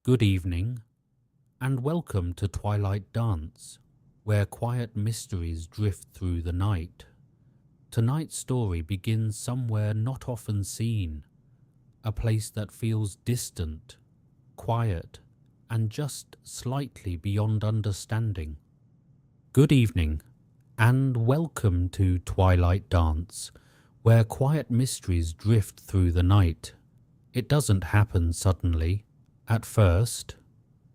Good evening, and welcome to Twilight Dance, where quiet mysteries drift through the night. Tonight's story begins somewhere not often seen, a place that feels distant, quiet, and just slightly beyond understanding. Good evening, and welcome to Twilight Dance, where quiet mysteries drift through the night. It doesn't happen suddenly. At first,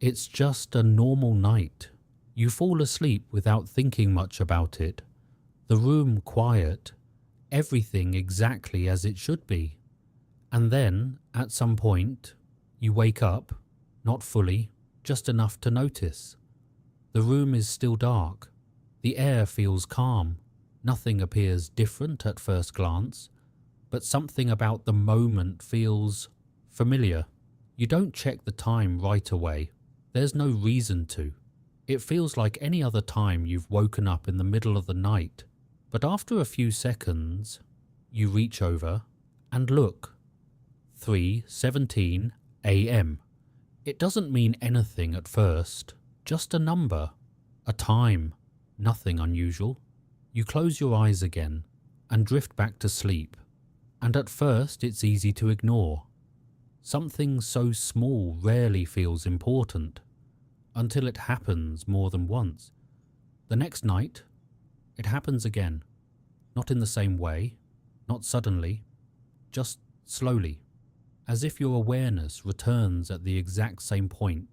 it's just a normal night. You fall asleep without thinking much about it. The room quiet, everything exactly as it should be. And then, at some point, you wake up, not fully, just enough to notice. The room is still dark. The air feels calm. Nothing appears different at first glance, but something about the moment feels familiar. You don't check the time right away. There's no reason to. It feels like any other time you've woken up in the middle of the night. But after a few seconds, you reach over and look. 3:17 a.m. It doesn't mean anything at first. Just a number. A time. Nothing unusual. You close your eyes again and drift back to sleep. And at first it's easy to ignore. Something so small rarely feels important, until it happens more than once. The next night, it happens again. Not in the same way, not suddenly, just slowly, as if your awareness returns at the exact same point.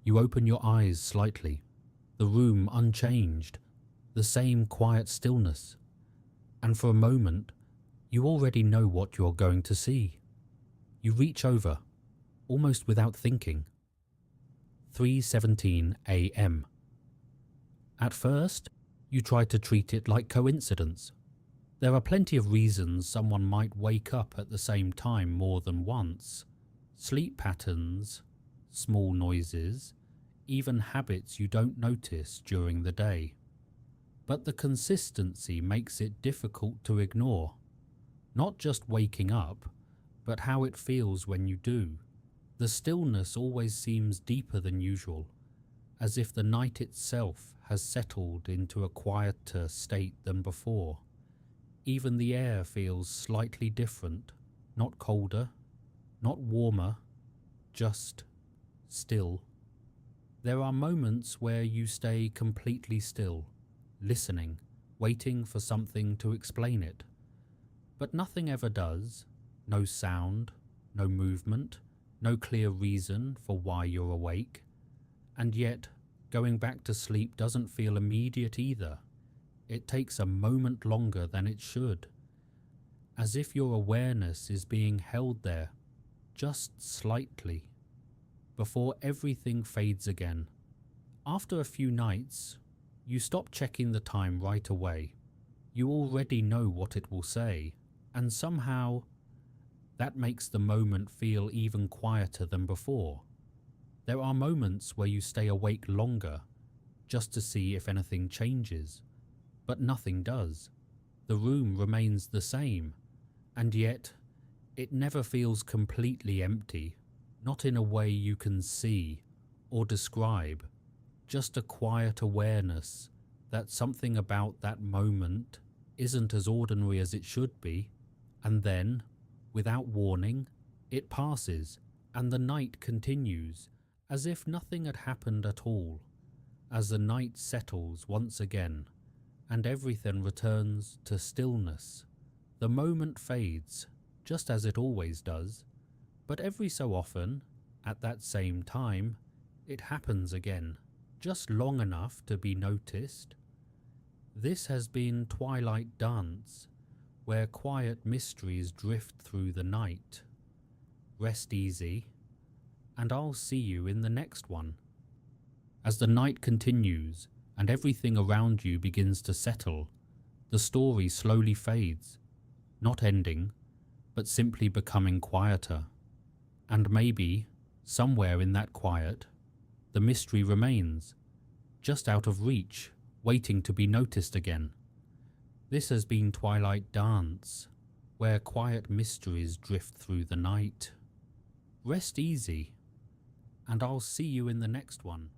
You open your eyes slightly, the room unchanged, the same quiet stillness, and for a moment, you already know what you're going to see. You reach over, almost without thinking. 3:17 a.m. At first, you try to treat it like coincidence. There are plenty of reasons someone might wake up at the same time more than once. Sleep patterns, small noises, even habits you don't notice during the day. But the consistency makes it difficult to ignore. Not just waking up, but how it feels when you do. The stillness always seems deeper than usual, as if the night itself has settled into a quieter state than before. Even the air feels slightly different, not colder, not warmer, just still. There are moments where you stay completely still, listening, waiting for something to explain it. But nothing ever does. No sound, no movement, no clear reason for why you're awake. And yet, going back to sleep doesn't feel immediate either. It takes a moment longer than it should, as if your awareness is being held there, just slightly, before everything fades again. After a few nights, you stop checking the time right away. You already know what it will say, and somehow that makes the moment feel even quieter than before. There are moments where you stay awake longer, just to see if anything changes, but nothing does. The room remains the same, and yet it never feels completely empty, not in a way you can see or describe, just a quiet awareness that something about that moment isn't as ordinary as it should be, and then, without warning, it passes, and the night continues, as if nothing had happened at all. As the night settles once again, and everything returns to stillness, the moment fades, just as it always does, but every so often, at that same time, it happens again, just long enough to be noticed. This has been Twilight Dance, where quiet mysteries drift through the night. Rest easy, and I'll see you in the next one. As the night continues and everything around you begins to settle, the story slowly fades, not ending, but simply becoming quieter. And maybe, somewhere in that quiet, the mystery remains, just out of reach, waiting to be noticed again. This has been Twilight Dance, where quiet mysteries drift through the night. Rest easy, and I'll see you in the next one.